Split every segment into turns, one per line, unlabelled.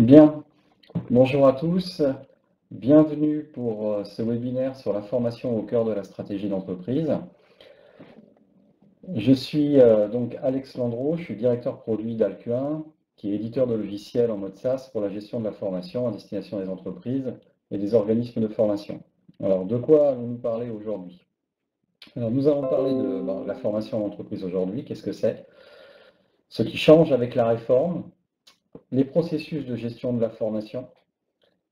Bien, bonjour à tous, bienvenue pour ce webinaire sur la formation au cœur de la stratégie d'entreprise. Je suis donc Alex Landreau, je suis directeur produit d'Alcuin, qui est éditeur de logiciels en mode SaaS pour la gestion de la formation à destination des entreprises et des organismes de formation. Alors, de quoi allons-nous parler aujourd'hui? Alors, nous allons parler de la formation en entreprise aujourd'hui, qu'est-ce que c'est? Ce qui change avec la réforme, les processus de gestion de la formation,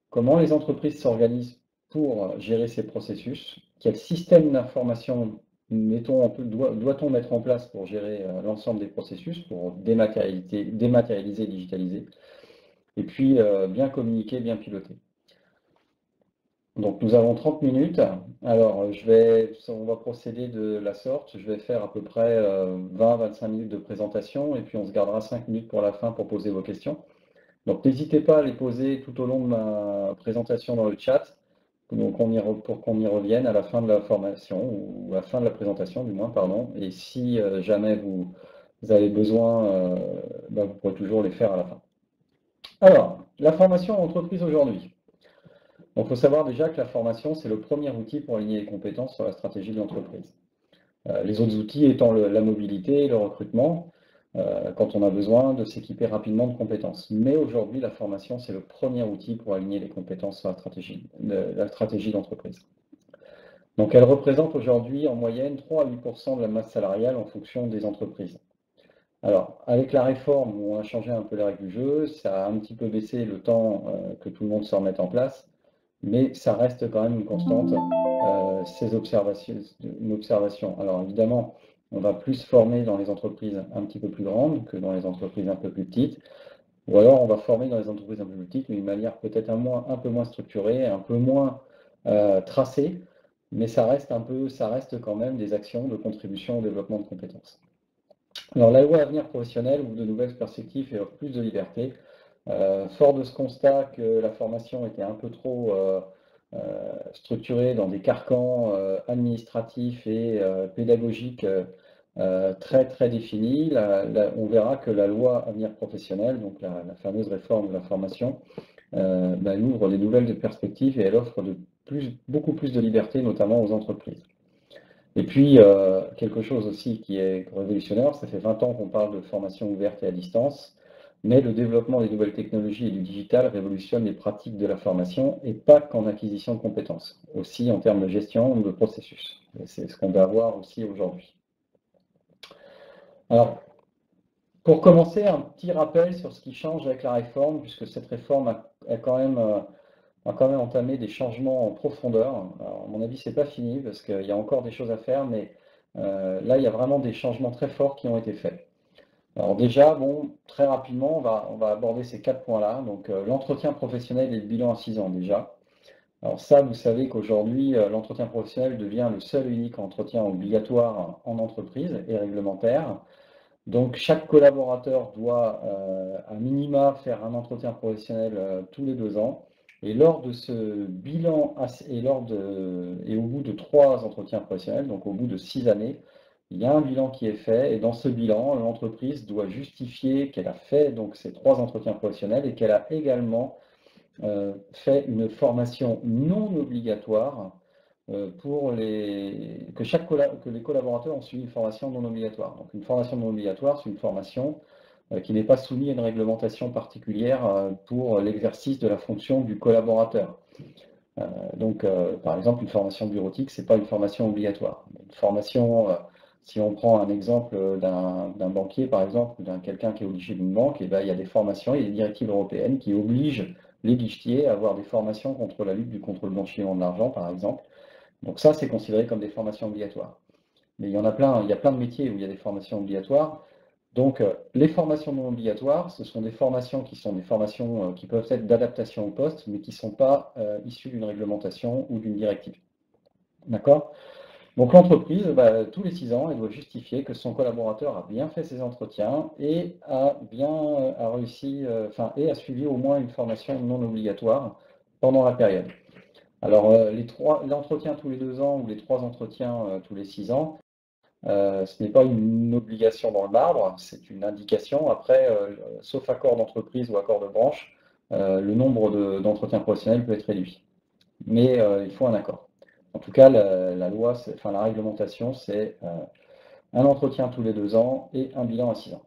comment les entreprises s'organisent pour gérer ces processus, quel système d'information doit-on mettre en place pour gérer l'ensemble des processus, pour dématérialiser, digitaliser, et puis bien communiquer, bien piloter. Donc nous avons 30 minutes. Alors on va procéder de la sorte. Je vais faire à peu près 20-25 minutes de présentation et puis on se gardera 5 minutes pour la fin pour poser vos questions. Donc n'hésitez pas à les poser tout au long de ma présentation dans le chat, donc pour qu'on y revienne à la fin de la formation, ou à la fin de la présentation du moins, pardon. Et si jamais vous avez besoin, vous pourrez toujours les faire à la fin. Alors, la formation en entreprise aujourd'hui. Donc il faut savoir déjà que la formation, c'est le premier outil pour aligner les compétences sur la stratégie de l'entreprise. Les autres outils étant la mobilité, le recrutement, quand on a besoin de s'équiper rapidement de compétences. Mais aujourd'hui, la formation, c'est le premier outil pour aligner les compétences sur la stratégie d'entreprise. Donc elle représente aujourd'hui en moyenne 3 à 8% de la masse salariale en fonction des entreprises. Alors, avec la réforme où on a changé un peu les règles du jeu, ça a un petit peu baissé le temps que tout le monde se remette en place, mais ça reste quand même une constante, une observation. Alors évidemment, on va plus former dans les entreprises un petit peu plus grandes que dans les entreprises un peu plus petites, ou alors on va former dans les entreprises un peu plus petites, mais d'une manière peut-être un peu moins structurée, un peu moins tracée, mais ça reste quand même des actions de contribution au développement de compétences. Alors la loi Avenir Professionnel ouvre de nouvelles perspectives et offre plus de liberté. Fort de ce constat que la formation était un peu trop structurée dans des carcans administratifs et pédagogiques très très définis, on verra que la loi Avenir Professionnel, donc la fameuse réforme de la formation, elle ouvre des nouvelles perspectives et elle offre beaucoup plus de liberté, notamment aux entreprises. Et puis, quelque chose aussi qui est révolutionnaire, ça fait 20 ans qu'on parle de formation ouverte et à distance, mais le développement des nouvelles technologies et du digital révolutionne les pratiques de la formation et pas qu'en acquisition de compétences, aussi en termes de gestion ou de processus. C'est ce qu'on va voir aussi aujourd'hui. Alors, pour commencer, un petit rappel sur ce qui change avec la réforme, puisque cette réforme a quand même entamé des changements en profondeur. Alors, à mon avis, ce n'est pas fini, parce qu'il y a encore des choses à faire, mais là, il y a vraiment des changements très forts qui ont été faits. Alors déjà, très rapidement, on va aborder ces 4 points-là. Donc, l'entretien professionnel et le bilan à 6 ans déjà. Alors ça, vous savez qu'aujourd'hui, l'entretien professionnel devient le seul et unique entretien obligatoire en entreprise et réglementaire. Donc, chaque collaborateur doit, à minima, faire un entretien professionnel tous les 2 ans. Et lors de ce bilan, et au bout de 3 entretiens professionnels, donc au bout de 6 années, il y a un bilan qui est fait. Et dans ce bilan, l'entreprise doit justifier qu'elle a fait donc ces 3 entretiens professionnels et qu'elle a également fait une formation non obligatoire que les collaborateurs ont suivi une formation non obligatoire. Donc une formation non obligatoire, c'est une formation qui n'est pas soumise à une réglementation particulière pour l'exercice de la fonction du collaborateur. Donc par exemple, une formation bureautique, ce n'est pas une formation obligatoire. Une formation, si on prend un exemple d'un banquier par exemple, ou d'un quelqu'un qui est obligé d'une banque, il y a des formations, il y a des directives européennes qui obligent les guichetiers à avoir des formations contre la lutte contre le blanchiment de l'argent par exemple. Donc ça, c'est considéré comme des formations obligatoires. Mais il y a plein de métiers où il y a des formations obligatoires. Donc les formations non obligatoires, ce sont des formations qui peuvent être d'adaptation au poste, mais qui ne sont pas issues d'une réglementation ou d'une directive. D'accord? Donc l'entreprise, tous les 6 ans, elle doit justifier que son collaborateur a bien fait ses entretiens et a suivi au moins une formation non obligatoire pendant la période. Alors, l'entretien tous les 2 ans ou les 3 entretiens tous les 6 ans, ce n'est pas une obligation dans le marbre, c'est une indication. Après, sauf accord d'entreprise ou accord de branche, le nombre d'entretiens professionnels peut être réduit. Mais il faut un accord. En tout cas, la loi, enfin la réglementation, c'est un entretien tous les 2 ans et un bilan à 6 ans.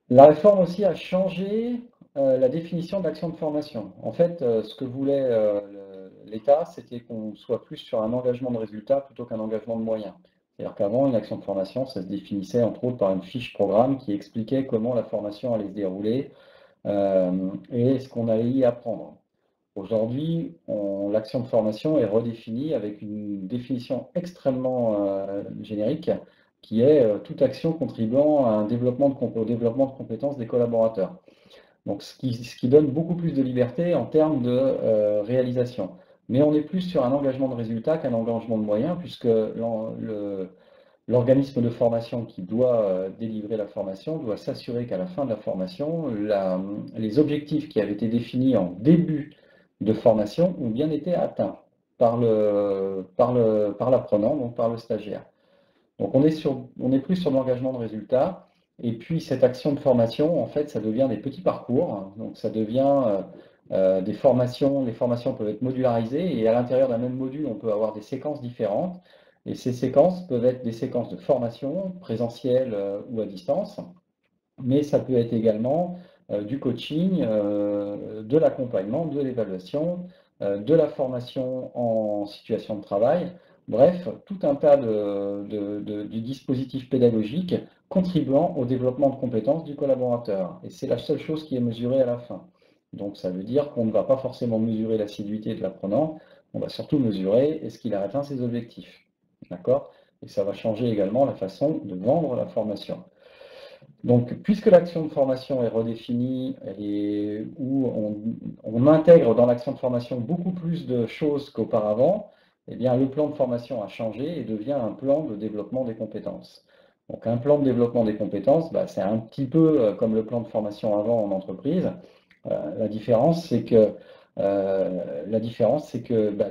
La réforme aussi a changé la définition de l'action de formation. En fait, ce que voulait l'État, c'était qu'on soit plus sur un engagement de résultat plutôt qu'un engagement de moyens. C'est-à-dire qu'avant, une action de formation, ça se définissait entre autres par une fiche programme qui expliquait comment la formation allait se dérouler et ce qu'on allait y apprendre. Aujourd'hui, l'action de formation est redéfinie avec une définition extrêmement générique qui est toute action contribuant à un au développement de compétences des collaborateurs. Donc, ce qui donne beaucoup plus de liberté en termes de réalisation. Mais on est plus sur un engagement de résultat qu'un engagement de moyens, puisque l'organisme de formation qui doit délivrer la formation doit s'assurer qu'à la fin de la formation, les objectifs qui avaient été définis en début de formation ont bien été atteints par l'apprenant, donc par le stagiaire. Donc on est plus sur l'engagement de résultat. Et puis cette action de formation, en fait, ça devient des petits parcours. Donc ça devient des formations. Les formations peuvent être modularisées et à l'intérieur d'un même module, on peut avoir des séquences différentes. Et ces séquences peuvent être des séquences de formation, présentielles ou à distance. Mais ça peut être également du coaching, de l'accompagnement, de l'évaluation, de la formation en situation de travail. Bref, tout un tas de dispositifs pédagogiques contribuant au développement de compétences du collaborateur. Et c'est la seule chose qui est mesurée à la fin. Donc ça veut dire qu'on ne va pas forcément mesurer l'assiduité de l'apprenant, on va surtout mesurer est-ce qu'il a atteint ses objectifs. D'accord? Et ça va changer également la façon de vendre la formation. Donc, puisque l'action de formation est redéfinie et où on intègre dans l'action de formation beaucoup plus de choses qu'auparavant, eh bien, le plan de formation a changé et devient un plan de développement des compétences. Donc, un plan de développement des compétences, c'est un petit peu comme le plan de formation avant en entreprise. La différence, c'est que,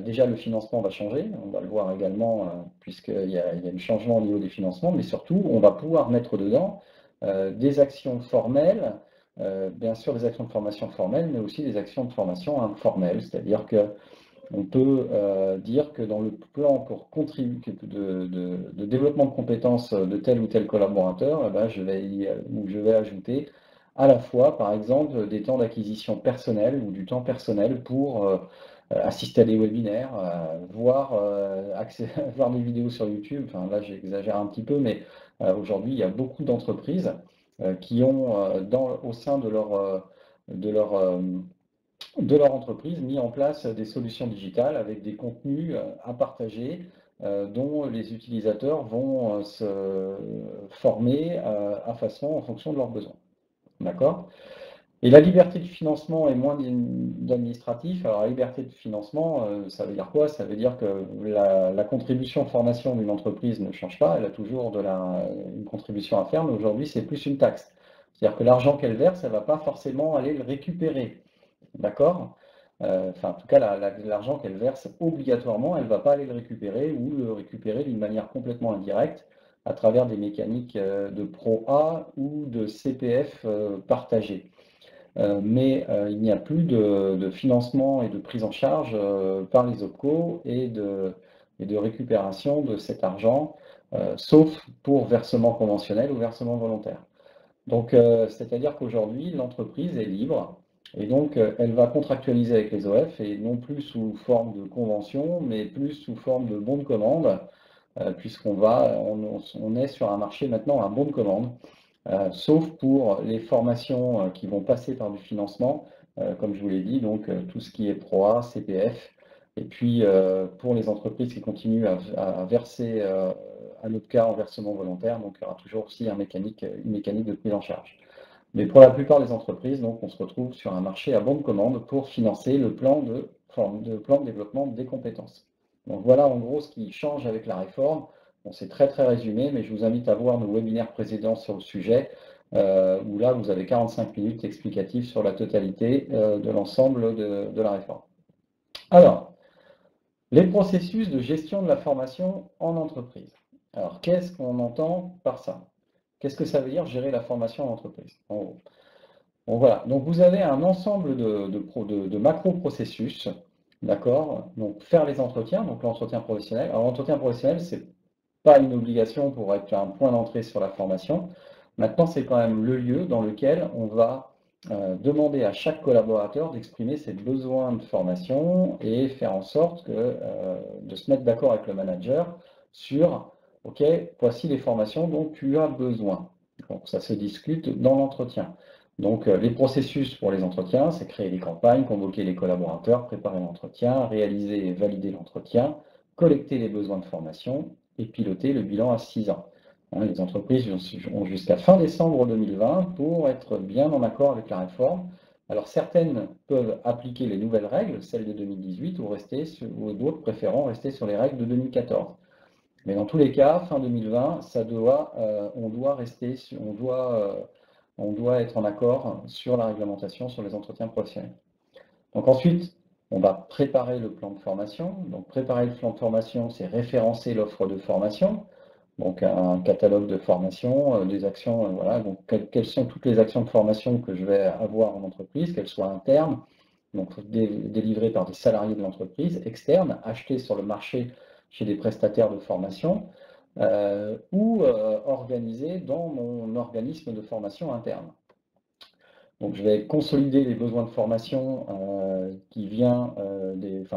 déjà le financement va changer. On va le voir également puisqu'il y a du changement au niveau des financements, mais surtout, on va pouvoir mettre dedans des actions formelles, bien sûr des actions de formation formelles, mais aussi des actions de formation informelles, c'est-à-dire qu'on peut dire que dans le plan pour contribuer de développement de compétences de tel ou tel collaborateur, je vais ajouter à la fois, par exemple, des temps d'acquisition personnelle ou du temps personnel pour assister à des webinaires, voir des vidéos sur YouTube. Enfin, là, j'exagère un petit peu, mais aujourd'hui, il y a beaucoup d'entreprises qui ont, au sein de leur entreprise, mis en place des solutions digitales avec des contenus à partager dont les utilisateurs vont se former en fonction de leurs besoins. D'accord? Et la liberté de financement est moins d'administratif. Alors, la liberté de financement, ça veut dire quoi? Ça veut dire que la contribution formation d'une entreprise ne change pas. Elle a toujours une contribution à faire, mais aujourd'hui, c'est plus une taxe. C'est-à-dire que l'argent qu'elle verse, elle ne va pas forcément aller le récupérer. D'accord? Enfin, en tout cas, l'argent qu'elle verse obligatoirement, elle ne va pas aller le récupérer ou le récupérer d'une manière complètement indirecte à travers des mécaniques de Pro A ou de CPF partagés. Mais il n'y a plus de financement et de prise en charge par les OPCO et de récupération de cet argent, sauf pour versement conventionnel ou versement volontaire. Donc, c'est-à-dire qu'aujourd'hui, l'entreprise est libre et donc elle va contractualiser avec les OF et non plus sous forme de convention, mais plus sous forme de bon de commande, puisqu'on est sur un marché maintenant à bon de commande. Sauf pour les formations qui vont passer par du financement, comme je vous l'ai dit, donc tout ce qui est PROA, CPF, et puis pour les entreprises qui continuent à verser à l'OPCA en versement volontaire, donc il y aura toujours aussi une mécanique de prise en charge. Mais pour la plupart des entreprises, donc, on se retrouve sur un marché à bon de commande pour financer le plan de développement des compétences. Donc voilà en gros ce qui change avec la réforme. Bon, c'est très très résumé, mais je vous invite à voir nos webinaires précédents sur le sujet, où là vous avez 45 minutes explicatives sur la totalité de l'ensemble de la réforme. Alors, les processus de gestion de la formation en entreprise. Alors, qu'est-ce qu'on entend par ça? Qu'est-ce que ça veut dire gérer la formation en entreprise? En gros, Donc voilà, donc vous avez un ensemble de macro-processus, d'accord? Donc faire les entretiens, donc l'entretien professionnel. Alors l'entretien professionnel, c'est pas une obligation pour être un point d'entrée sur la formation. Maintenant, c'est quand même le lieu dans lequel on va demander à chaque collaborateur d'exprimer ses besoins de formation et faire en sorte de se mettre d'accord avec le manager sur, OK, voici les formations dont tu as besoin. Donc ça se discute dans l'entretien. Donc les processus pour les entretiens, c'est créer les campagnes, convoquer les collaborateurs, préparer l'entretien, réaliser et valider l'entretien, collecter les besoins de formation et piloter le bilan à 6 ans. Les entreprises ont jusqu'à fin décembre 2020 pour être bien en accord avec la réforme. Alors certaines peuvent appliquer les nouvelles règles, celles de 2018, ou d'autres préférant rester sur les règles de 2014. Mais dans tous les cas, fin 2020, on doit être en accord sur la réglementation sur les entretiens professionnels. Donc ensuite, on va préparer le plan de formation. Donc préparer le plan de formation, c'est référencer l'offre de formation. Donc un catalogue de formation, des actions, voilà. Donc quelles sont toutes les actions de formation que je vais avoir en entreprise, qu'elles soient internes, donc délivrées par des salariés de l'entreprise, externes, achetées sur le marché chez des prestataires de formation, ou organisées dans mon organisme de formation interne. Donc je vais consolider les besoins de formation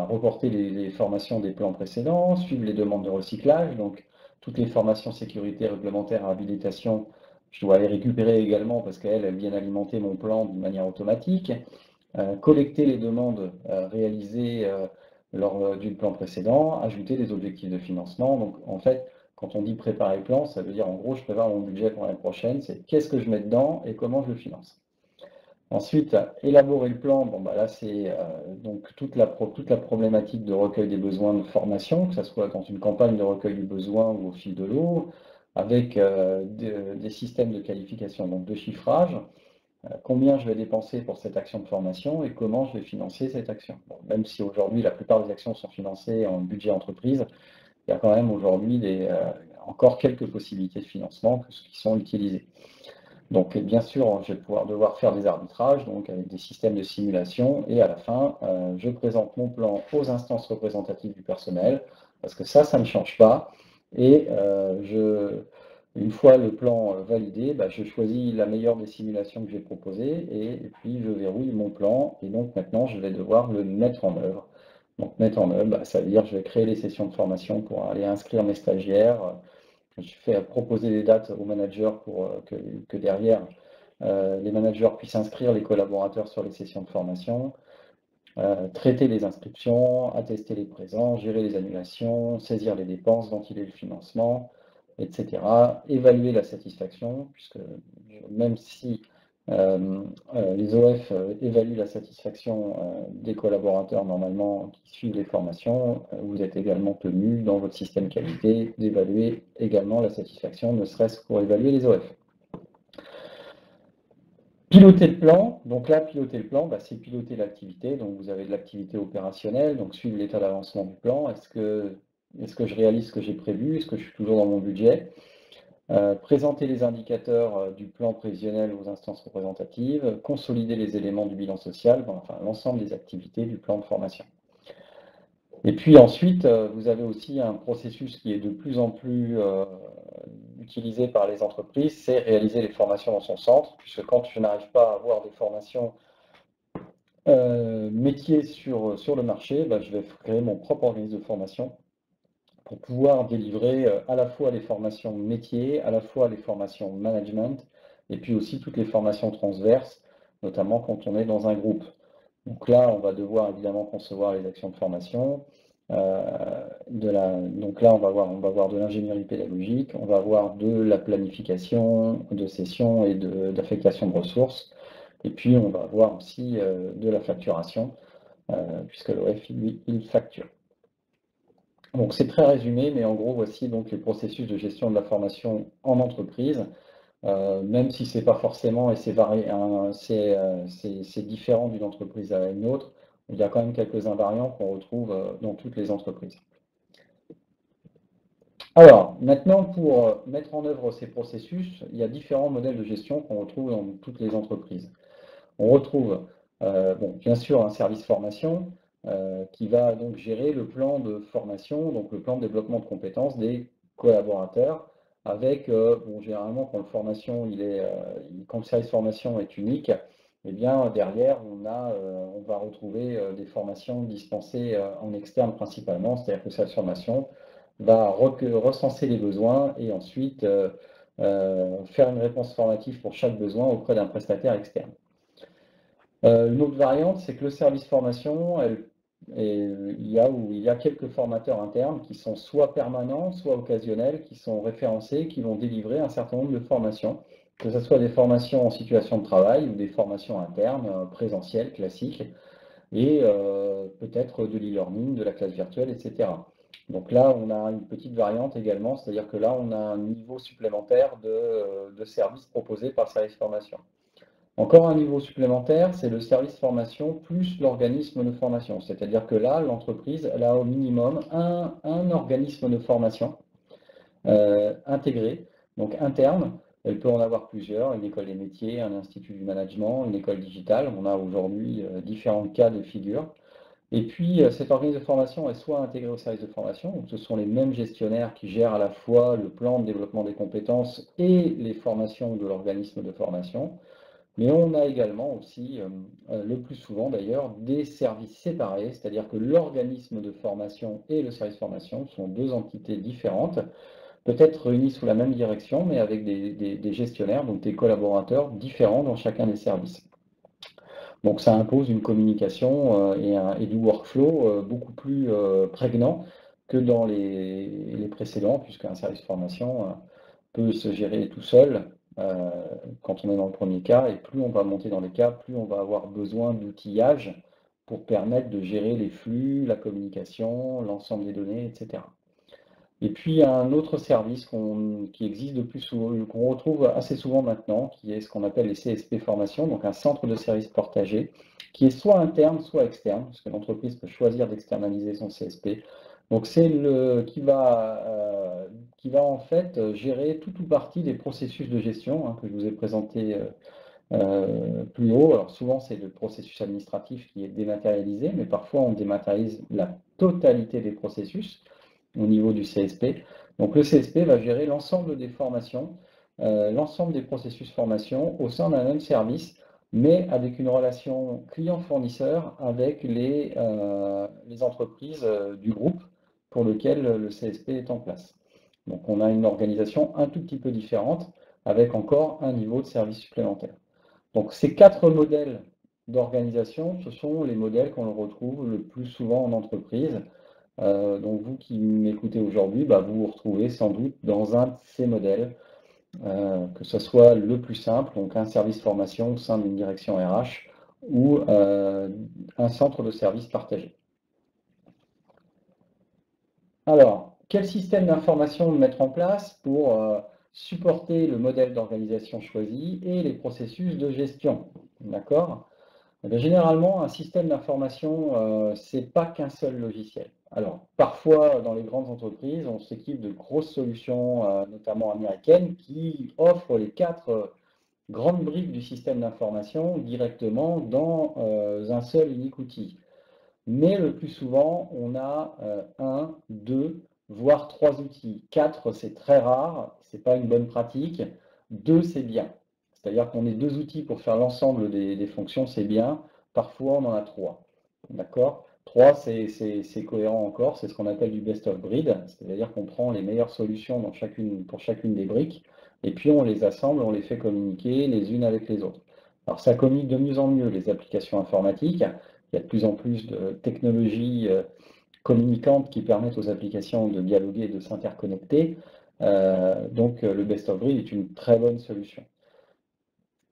reporter les formations des plans précédents, suivre les demandes de recyclage, donc toutes les formations sécurité, réglementaire, habilitation, je dois les récupérer également parce qu'elles viennent alimenter mon plan de manière automatique, collecter les demandes réalisées lors du plan précédent, ajouter des objectifs de financement. Donc en fait, quand on dit préparer le plan, ça veut dire en gros je prépare mon budget pour l'année prochaine, c'est qu'est-ce que je mets dedans et comment je le finance. Ensuite, élaborer le plan, bon, bah là c'est donc toute la problématique de recueil des besoins de formation, que ce soit dans une campagne de recueil du besoin ou au fil de l'eau, avec des systèmes de qualification, donc de chiffrage, combien je vais dépenser pour cette action de formation et comment je vais financer cette action. Bon, même si aujourd'hui la plupart des actions sont financées en budget entreprise, il y a quand même aujourd'hui encore quelques possibilités de financement qui sont utilisées. Donc bien sûr, je vais devoir faire des arbitrages, donc avec des systèmes de simulation, et à la fin, je présente mon plan aux instances représentatives du personnel, parce que ça ne change pas. Et une fois le plan validé, bah, je choisis la meilleure des simulations que j'ai proposées, et puis je verrouille mon plan, et donc maintenant je vais devoir le mettre en œuvre. Donc mettre en œuvre, bah, ça veut dire que je vais créer les sessions de formation pour aller inscrire mes stagiaires. Je fais proposer des dates aux managers pour que derrière, les managers puissent inscrire les collaborateurs sur les sessions de formation, traiter les inscriptions, attester les présents, gérer les annulations, saisir les dépenses, ventiler le financement, etc. Évaluer la satisfaction, puisque même si les OF évaluent la satisfaction des collaborateurs normalement qui suivent les formations, vous êtes également tenu dans votre système qualité d'évaluer également la satisfaction, ne serait-ce pour évaluer les OF. Piloter le plan, donc là, piloter le plan, bah, c'est piloter l'activité. Donc vous avez de l'activité opérationnelle, donc suivre l'état d'avancement du plan. Est-ce que je réalise ce que j'ai prévu? Est-ce que je suis toujours dans mon budget? Présenter les indicateurs du plan prévisionnel aux instances représentatives, consolider les éléments du bilan social, bon, enfin l'ensemble des activités du plan de formation. Et puis ensuite, vous avez aussi un processus qui est de plus en plus utilisé par les entreprises, c'est réaliser les formations dans son centre, puisque quand je n'arrive pas à avoir des formations métiers sur le marché, bah, je vais créer mon propre organisme de formation pour pouvoir délivrer à la fois les formations métiers, à la fois les formations management, et puis aussi toutes les formations transverses, notamment quand on est dans un groupe. Donc là, on va devoir évidemment concevoir les actions de formation. Donc là, on va voir de l'ingénierie pédagogique, on va avoir de la planification de sessions et d'affectation de ressources, et puis on va avoir aussi de la facturation, puisque l'OF, lui, il facture. Donc c'est très résumé, mais en gros, voici donc les processus de gestion de la formation en entreprise, même si c'est pas forcément, et c'est varié, hein, c'est différent d'une entreprise à une autre, il y a quand même quelques invariants qu'on retrouve dans toutes les entreprises. Alors, maintenant, pour mettre en œuvre ces processus, il y a différents modèles de gestion qu'on retrouve dans toutes les entreprises. On retrouve bon, bien sûr un service formation qui va donc gérer le plan de formation, donc le plan de développement de compétences des collaborateurs, avec, bon, généralement quand quand le service formation est unique, eh bien derrière on va retrouver des formations dispensées en externe principalement, c'est-à-dire que le service formation va recenser les besoins et ensuite faire une réponse formative pour chaque besoin auprès d'un prestataire externe. Une autre variante, c'est que le service formation, il y a quelques formateurs internes qui sont soit permanents, soit occasionnels, qui sont référencés, qui vont délivrer un certain nombre de formations, que ce soit des formations en situation de travail ou des formations internes, présentielles, classiques, et peut-être de l'e-learning, de la classe virtuelle, etc. Donc là, on a une petite variante également, c'est-à-dire que là, on a un niveau supplémentaire de services proposés par le service formation. Encore un niveau supplémentaire, c'est le service formation plus l'organisme de formation. C'est-à-dire que là, l'entreprise, elle a au minimum un organisme de formation intégré, donc interne. Elle peut en avoir plusieurs, une école des métiers, un institut du management, une école digitale. On a aujourd'hui différents cas de figure. Et puis, cet organisme de formation est soit intégré au service de formation, donc ce sont les mêmes gestionnaires qui gèrent à la fois le plan de développement des compétences et les formations de l'organisme de formation. Mais on a également aussi, le plus souvent d'ailleurs, des services séparés, c'est-à-dire que l'organisme de formation et le service formation sont deux entités différentes, peut-être réunies sous la même direction, mais avec des gestionnaires, donc des collaborateurs différents dans chacun des services. Donc ça impose une communication et du workflow beaucoup plus prégnant que dans les précédents, puisqu'un service formation peut se gérer tout seul quand on est dans le premier cas, et plus on va monter dans les cas, plus on va avoir besoin d'outillage pour permettre de gérer les flux, la communication, l'ensemble des données, etc. Et puis il y a un autre service qui existe de plus souvent, qu'on retrouve assez souvent maintenant, qui est ce qu'on appelle les CSP formations, donc un centre de services partagé, qui est soit interne, soit externe, parce que l'entreprise peut choisir d'externaliser son CSP. Donc c'est qui va en fait gérer tout ou partie des processus de gestion que je vous ai présenté plus haut. Alors souvent c'est le processus administratif qui est dématérialisé, mais parfois on dématérialise la totalité des processus au niveau du CSP. Donc le CSP va gérer l'ensemble des formations, l'ensemble des processus formation au sein d'un même service, mais avec une relation client-fournisseur avec les entreprises du groupe pour lequel le CSP est en place. Donc on a une organisation un tout petit peu différente avec encore un niveau de service supplémentaire. Donc ces quatre modèles d'organisation, ce sont les modèles qu'on retrouve le plus souvent en entreprise. Donc vous qui m'écoutez aujourd'hui, vous vous retrouvez sans doute dans un de ces modèles, que ce soit le plus simple, donc un service formation au sein d'une direction RH, ou un centre de services partagé. Alors, quel système d'information mettre en place pour supporter le modèle d'organisation choisi et les processus de gestion? D'accord? Généralement, un système d'information, ce n'est pas qu'un seul logiciel. Alors, parfois, dans les grandes entreprises, on s'équipe de grosses solutions, notamment américaines, qui offrent les quatre grandes briques du système d'information directement dans un seul unique outil. Mais le plus souvent, on a un, deux, voire trois outils. Quatre, c'est très rare, ce n'est pas une bonne pratique. Deux, c'est bien. C'est-à-dire qu'on ait deux outils pour faire l'ensemble des fonctions, c'est bien. Parfois, on en a trois. D'accord? Trois, c'est cohérent encore, c'est ce qu'on appelle du best of breed, c'est-à-dire qu'on prend les meilleures solutions pour chacune des briques, et puis on les assemble, on les fait communiquer les unes avec les autres. Alors ça communique de mieux en mieux les applications informatiques, il y a de plus en plus de technologies communicantes qui permettent aux applications de dialoguer et de s'interconnecter, donc le best of breed est une très bonne solution.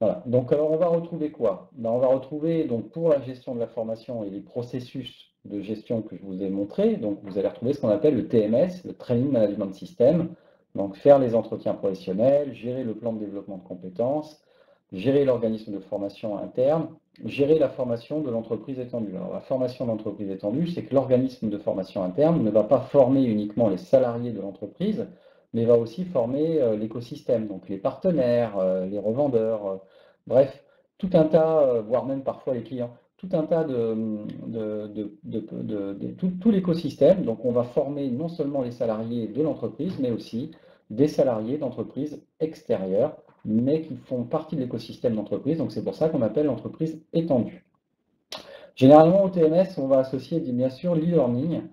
Voilà. Donc, on va retrouver quoi? On va retrouver, donc, pour la gestion de la formation et les processus de gestion que je vous ai montrés, donc vous allez retrouver ce qu'on appelle le TMS, le Training Management System. Donc, faire les entretiens professionnels, gérer le plan de développement de compétences, gérer l'organisme de formation interne, gérer la formation de l'entreprise étendue. Alors, la formation d'entreprise étendue, c'est que l'organisme de formation interne ne va pas former uniquement les salariés de l'entreprise, mais va aussi former l'écosystème, donc les partenaires, les revendeurs, bref, tout un tas, voire même parfois les clients, tout un tas tout l'écosystème. Donc on va former non seulement les salariés de l'entreprise, mais aussi des salariés d'entreprises extérieures, mais qui font partie de l'écosystème d'entreprise. Donc c'est pour ça qu'on appelle l'entreprise étendue. Généralement au TMS, on va associer bien sûr l'e-learning.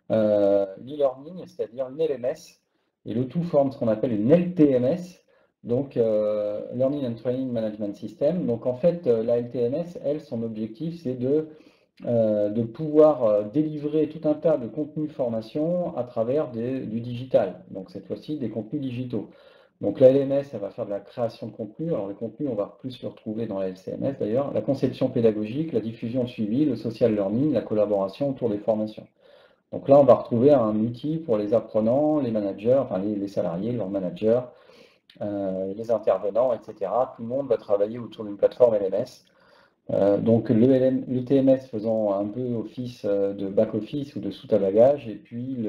L'e-learning, c'est-à-dire une LMS, et le tout forme ce qu'on appelle une LTMS, donc Learning and Training Management System. Donc en fait, la LTMS, elle, son objectif, c'est de pouvoir délivrer tout un tas de contenus formation à travers du digital, donc cette fois-ci des contenus digitaux. Donc la LMS, elle va faire de la création de contenu. Alors le contenu, on va plus le retrouver dans la LCMS d'ailleurs, la conception pédagogique, la diffusion de suivi, le social learning, la collaboration autour des formations. Donc là, on va retrouver un outil pour les apprenants, les managers, enfin les salariés, leurs managers, les intervenants, etc. Tout le monde va travailler autour d'une plateforme LMS. Donc le TMS faisant un peu office de back-office ou de soute à bagages, et puis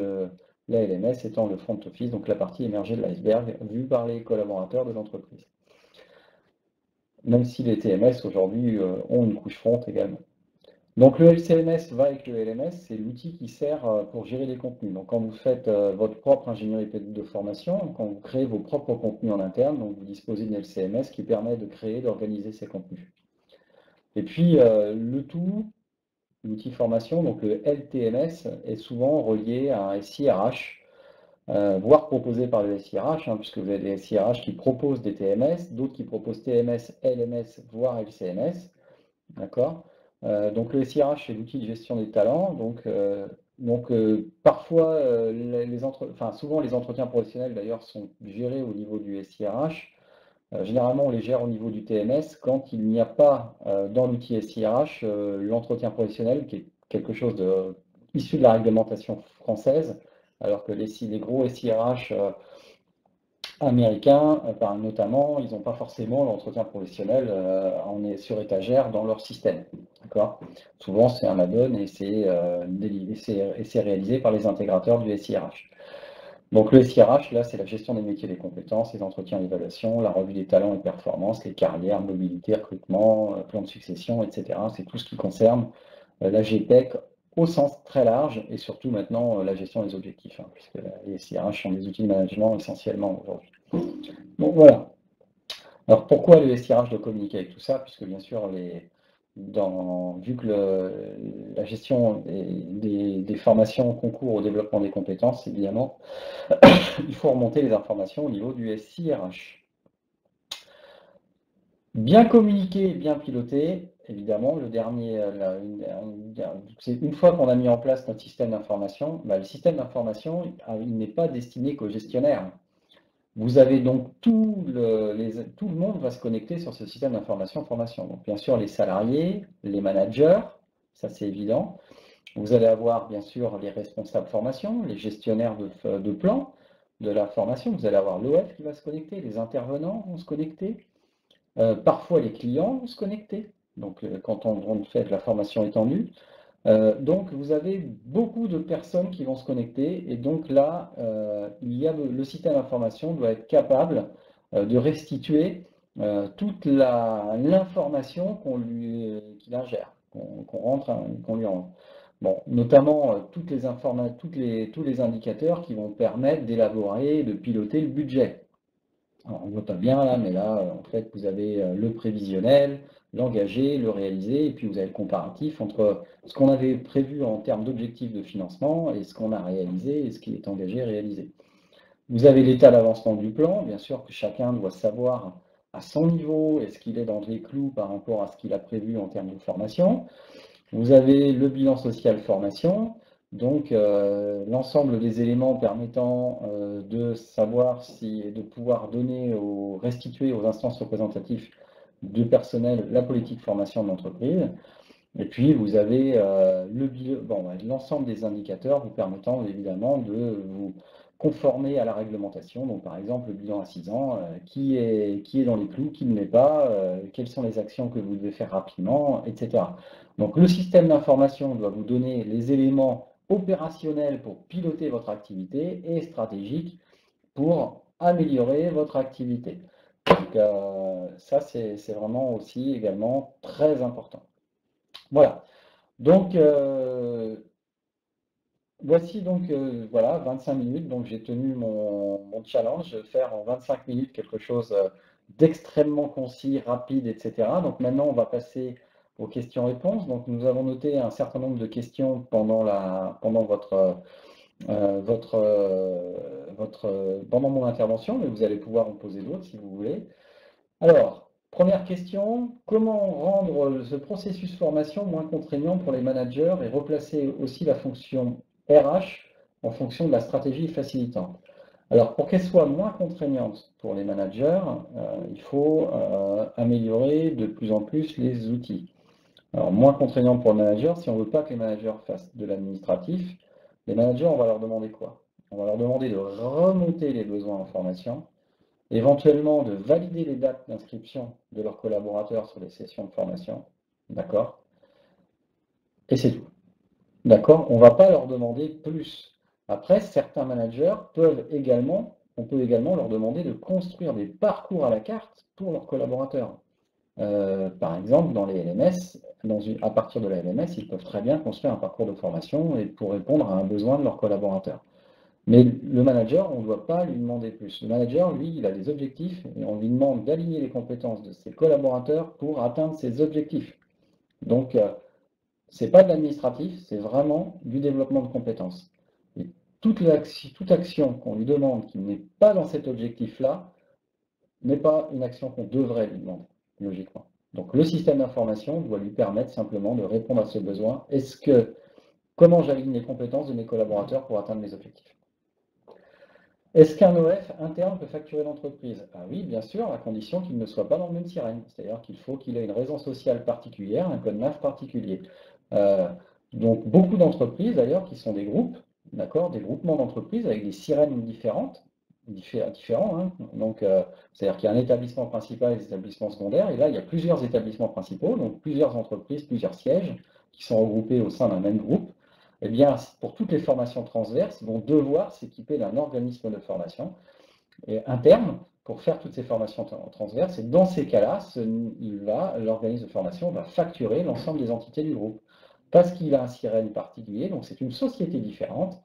la LMS étant le front office, donc la partie émergée de l'iceberg, vue par les collaborateurs de l'entreprise. Même si les TMS aujourd'hui ont une couche front également. Donc le LCMS va avec le LMS, c'est l'outil qui sert pour gérer les contenus. Donc quand vous faites votre propre ingénierie de formation, quand vous créez vos propres contenus en interne, donc vous disposez d'une LCMS qui permet de créer, d'organiser ces contenus. Et puis le tout, l'outil formation, donc le LTMS, est souvent relié à un SIRH, voire proposé par le SIRH, puisque vous avez des SIRH qui proposent des TMS, d'autres qui proposent TMS, LMS, voire LCMS. D'accord? Donc le SIRH, c'est l'outil de gestion des talents. Donc parfois, souvent les entretiens professionnels d'ailleurs sont gérés au niveau du SIRH. Généralement, on les gère au niveau du TMS quand il n'y a pas dans l'outil SIRH l'entretien professionnel, qui est quelque chose issu de la réglementation française, alors que les gros SIRH américains, notamment, ils n'ont pas forcément l'entretien professionnel sur étagère dans leur système. D'accord? Souvent, c'est un add-on et c'est réalisé par les intégrateurs du SIRH. Donc le SIRH, là, c'est la gestion des métiers et des compétences, les entretiens d'évaluation, la revue des talents et performances, les carrières, mobilité, recrutement, plan de succession, etc. C'est tout ce qui concerne la GPEC au sens très large et surtout maintenant la gestion des objectifs, puisque les SIRH sont des outils de management essentiellement aujourd'hui. Donc voilà. Alors pourquoi le SIRH doit communiquer avec tout ça? Puisque bien sûr, vu que la gestion des formations concourt au développement des compétences, évidemment, il faut remonter les informations au niveau du SIRH. Bien communiquer, bien piloter, évidemment, c'est une fois qu'on a mis en place notre système d'information, le système d'information, il n'est pas destiné qu'aux gestionnaires. Vous avez donc tout le monde va se connecter sur ce système d'information-formation. Donc bien sûr les salariés, les managers, ça c'est évident. Vous allez avoir bien sûr les responsables formation, les gestionnaires de plan de la formation. Vous allez avoir l'OF qui va se connecter, les intervenants vont se connecter. Parfois les clients vont se connecter. Donc quand on fait de la formation étendue. Donc vous avez beaucoup de personnes qui vont se connecter et donc là, le système d'information doit être capable de restituer toute l'information qu'il ingère, qu'on lui rentre. Bon, notamment tous les indicateurs qui vont permettre d'élaborer, de piloter le budget. Alors, on ne voit pas bien là, mais là, en fait, vous avez le prévisionnel, l'engagé, le réalisé, et puis vous avez le comparatif entre ce qu'on avait prévu en termes d'objectifs de financement et ce qu'on a réalisé et ce qui est engagé réalisé. Vous avez l'état d'avancement du plan, bien sûr que chacun doit savoir à son niveau est-ce qu'il est dans les clous par rapport à ce qu'il a prévu en termes de formation. Vous avez le bilan social formation, donc l'ensemble des éléments permettant de savoir de pouvoir restituer aux instances représentatives de personnel la politique formation de l'entreprise. Et puis vous avez l'ensemble des indicateurs vous permettant évidemment de vous conformer à la réglementation. Donc par exemple le bilan à 6 ans, qui est dans les clous, qui ne l'est pas, quelles sont les actions que vous devez faire rapidement, etc. Donc le système d'information doit vous donner les éléments opérationnels pour piloter votre activité et stratégiques pour améliorer votre activité. Donc, ça, c'est vraiment aussi également très important. Voilà. Donc, voici donc, voilà, 25 minutes. Donc, j'ai tenu mon challenge, de faire en 25 minutes quelque chose d'extrêmement concis, rapide, etc. Donc, maintenant, on va passer aux questions-réponses. Donc, nous avons noté un certain nombre de questions pendant pendant mon intervention, mais vous allez pouvoir en poser d'autres si vous voulez. Alors, première question, comment rendre ce processus formation moins contraignant pour les managers et replacer aussi la fonction RH en fonction de la stratégie facilitante? Alors, pour qu'elle soit moins contraignante pour les managers, il faut améliorer de plus en plus les outils. Alors, moins contraignant pour le manager, si on ne veut pas que les managers fassent de l'administratif, les managers, on va leur demander quoi? On va leur demander de remonter les besoins en formation, éventuellement de valider les dates d'inscription de leurs collaborateurs sur les sessions de formation, d'accord? Et c'est tout, d'accord? On ne va pas leur demander plus. Après, certains managers on peut également leur demander de construire des parcours à la carte pour leurs collaborateurs. Par exemple, dans les LMS, à partir de la LMS, ils peuvent très bien construire un parcours de formation et pour répondre à un besoin de leurs collaborateurs. Mais le manager, on ne doit pas lui demander plus. Le manager, lui, il a des objectifs et on lui demande d'aligner les compétences de ses collaborateurs pour atteindre ses objectifs. Donc, ce n'est pas de l'administratif, c'est vraiment du développement de compétences. Et toute action qu'on lui demande qui n'est pas dans cet objectif-là n'est pas une action qu'on devrait lui demander, logiquement. Donc, le système d'information doit lui permettre simplement de répondre à ce besoin. Comment j'aligne les compétences de mes collaborateurs pour atteindre mes objectifs? Est-ce qu'un OF interne peut facturer l'entreprise? Ah oui, bien sûr, à condition qu'il ne soit pas dans le même sirène. C'est-à-dire qu'il faut qu'il ait une raison sociale particulière, un code NAF particulier. Euh, donc beaucoup d'entreprises d'ailleurs qui sont des groupes, d'accord, des groupements d'entreprises avec des sirènes différents. Hein. Donc, c'est-à-dire qu'il y a un établissement principal et des établissements secondaires, et là il y a plusieurs établissements principaux, donc plusieurs entreprises, plusieurs sièges qui sont regroupés au sein d'un même groupe. Eh bien, pour toutes les formations transverses, ils vont devoir s'équiper d'un organisme de formation interne pour faire toutes ces formations transverses. Et dans ces cas-là, l'organisme de formation va facturer l'ensemble des entités du groupe. Parce qu'il a un sirène particulier, donc c'est une société différente,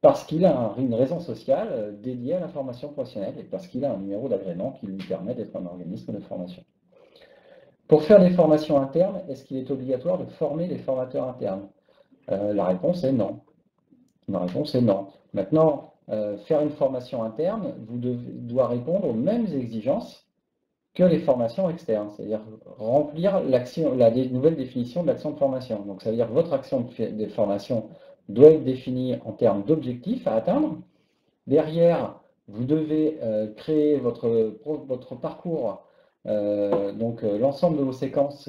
parce qu'il a une raison sociale dédiée à la formation professionnelle et parce qu'il a un numéro d'agrément qui lui permet d'être un organisme de formation. Pour faire des formations internes, est-ce qu'il est obligatoire de former les formateurs internes? La réponse est non. La réponse est non. Maintenant, faire une formation interne doit répondre aux mêmes exigences que les formations externes, c'est-à-dire remplir la nouvelle définition de l'action de formation. Donc, ça veut dire que votre action de formation doit être définie en termes d'objectifs à atteindre. Derrière, vous devez créer votre parcours, donc l'ensemble de vos séquences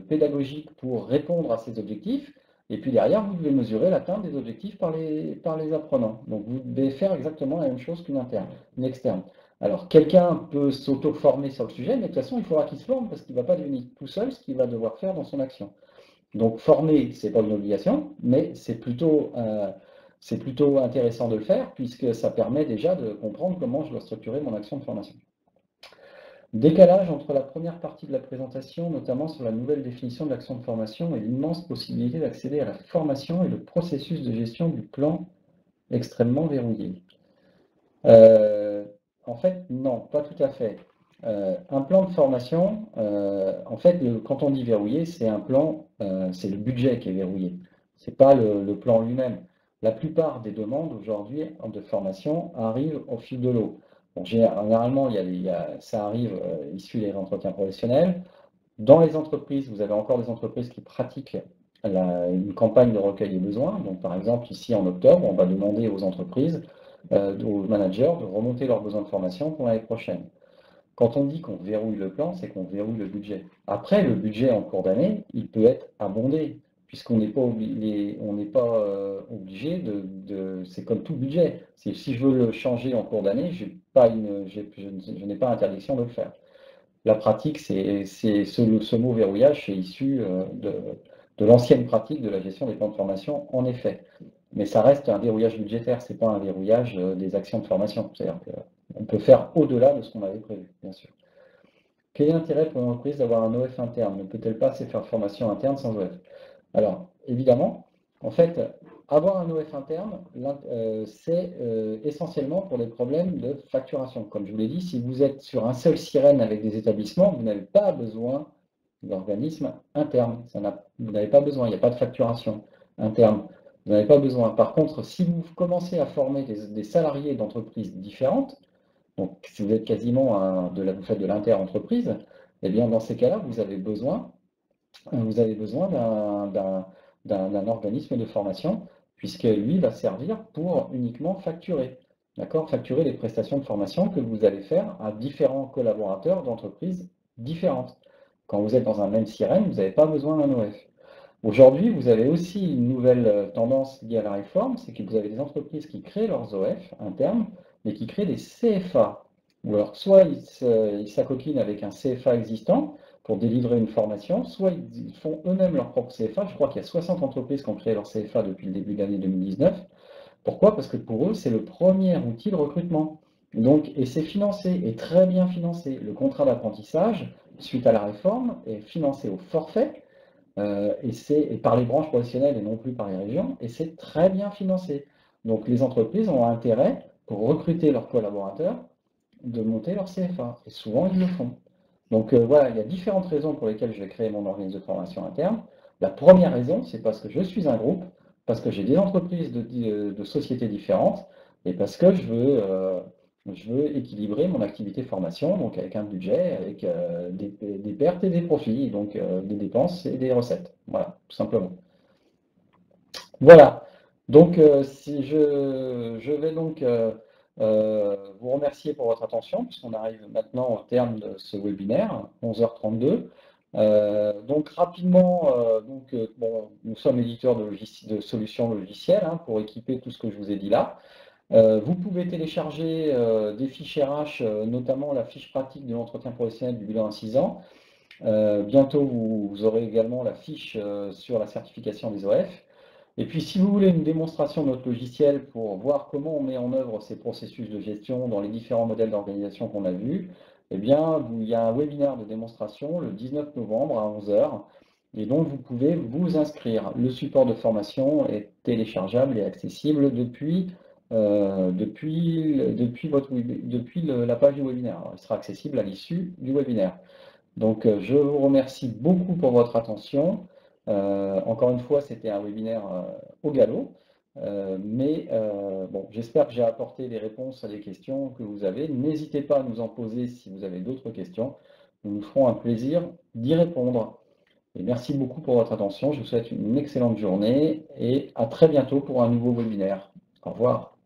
pédagogiques pour répondre à ces objectifs. Et puis derrière, vous devez mesurer l'atteinte des objectifs par les apprenants. Donc vous devez faire exactement la même chose qu'une externe. Alors quelqu'un peut s'auto-former sur le sujet, mais de toute façon, il faudra qu'il se forme parce qu'il ne va pas devenir tout seul ce qu'il va devoir faire dans son action. Donc former, ce n'est pas une obligation, mais c'est plutôt intéressant de le faire puisque ça permet déjà de comprendre comment je dois structurer mon action de formation. Décalage entre la première partie de la présentation, notamment sur la nouvelle définition de l'action de formation et l'immense possibilité d'accéder à la formation et le processus de gestion du plan extrêmement verrouillé. En fait, non, pas tout à fait. Un plan de formation, en fait, quand on dit verrouillé, c'est un plan, c'est le budget qui est verrouillé. Ce n'est pas le plan lui-même. La plupart des demandes aujourd'hui de formation arrivent au fil de l'eau. Donc, généralement, ça arrive issu des entretiens professionnels. Dans les entreprises, vous avez encore des entreprises qui pratiquent une campagne de recueil des besoins. Donc, par exemple, ici en octobre, on va demander aux entreprises, aux managers, de remonter leurs besoins de formation pour l'année prochaine. Quand on dit qu'on verrouille le plan, c'est qu'on verrouille le budget. Après, le budget en cours d'année, il peut être abondé, puisqu'on n'est pas obligé c'est comme tout budget. Si je veux le changer en cours d'année, je n'ai pas interdiction de le faire. La pratique, ce mot verrouillage, c'est issu de l'ancienne pratique de la gestion des plans de formation, en effet. Mais ça reste un verrouillage budgétaire, ce n'est pas un verrouillage des actions de formation. C'est-à-dire qu'on peut faire au-delà de ce qu'on avait prévu, bien sûr. Quel est l'intérêt pour une entreprise d'avoir un OF interne? Ne peut-elle pas se faire formation interne sans OF? Alors, évidemment, en fait, avoir un OF interne, c'est essentiellement pour des problèmes de facturation. Comme je vous l'ai dit, si vous êtes sur un seul sirène avec des établissements, vous n'avez pas besoin d'organisme interne. Vous n'avez pas besoin, il n'y a pas de facturation interne. Vous n'avez pas besoin. Par contre, si vous commencez à former des salariés d'entreprises différentes, donc si vous êtes quasiment vous faites de l'inter-entreprise, eh bien dans ces cas-là, vous avez besoin d'un organisme de formation, puisque lui va servir pour uniquement facturer. D'accord? Facturer les prestations de formation que vous allez faire à différents collaborateurs d'entreprises différentes. Quand vous êtes dans un même sirène, vous n'avez pas besoin d'un OF. Aujourd'hui, vous avez aussi une nouvelle tendance liée à la réforme, c'est que vous avez des entreprises qui créent leurs OF internes, mais qui créent des CFA. Ou alors, soit ils s'acoquinent avec un CFA existant pour délivrer une formation, soit ils font eux-mêmes leur propre CFA. Je crois qu'il y a 60 entreprises qui ont créé leur CFA depuis le début de l'année 2019. Pourquoi? Parce que pour eux, c'est le premier outil de recrutement. Donc, et c'est financé, et très bien financé. Le contrat d'apprentissage, suite à la réforme, est financé au forfait, et par les branches professionnelles et non plus par les régions, et c'est très bien financé. Donc les entreprises ont intérêt, pour recruter leurs collaborateurs, de monter leur CFA, et souvent ils le font. Donc voilà, il y a différentes raisons pour lesquelles je vais créer mon organisme de formation interne. La première raison, c'est parce que je suis un groupe, parce que j'ai des entreprises de sociétés différentes, et parce que je veux équilibrer mon activité formation, donc avec un budget, avec des pertes et des profits, donc des dépenses et des recettes. Voilà, tout simplement. Voilà. Donc, si je vais donc vous remercier pour votre attention, puisqu'on arrive maintenant au terme de ce webinaire, 11h32. Donc, rapidement, bon, nous sommes éditeurs de solutions logicielles, hein, pour équiper tout ce que je vous ai dit là. Vous pouvez télécharger des fiches RH, notamment la fiche pratique de l'entretien professionnel du bilan à 6 ans. Bientôt, vous aurez également la fiche sur la certification des OF. Et puis, si vous voulez une démonstration de notre logiciel pour voir comment on met en œuvre ces processus de gestion dans les différents modèles d'organisation qu'on a vus, eh bien, il y a un webinaire de démonstration le 19 novembre à 11 heures. Et donc, vous pouvez vous inscrire. Le support de formation est téléchargeable et accessible depuis la page du webinaire. Alors, il sera accessible à l'issue du webinaire. Donc, je vous remercie beaucoup pour votre attention. Encore une fois, c'était un webinaire au galop, bon, j'espère que j'ai apporté des réponses à des questions que vous avez. N'hésitez pas à nous en poser si vous avez d'autres questions. Nous nous ferons un plaisir d'y répondre. Et merci beaucoup pour votre attention. Je vous souhaite une excellente journée et à très bientôt pour un nouveau webinaire. Au revoir.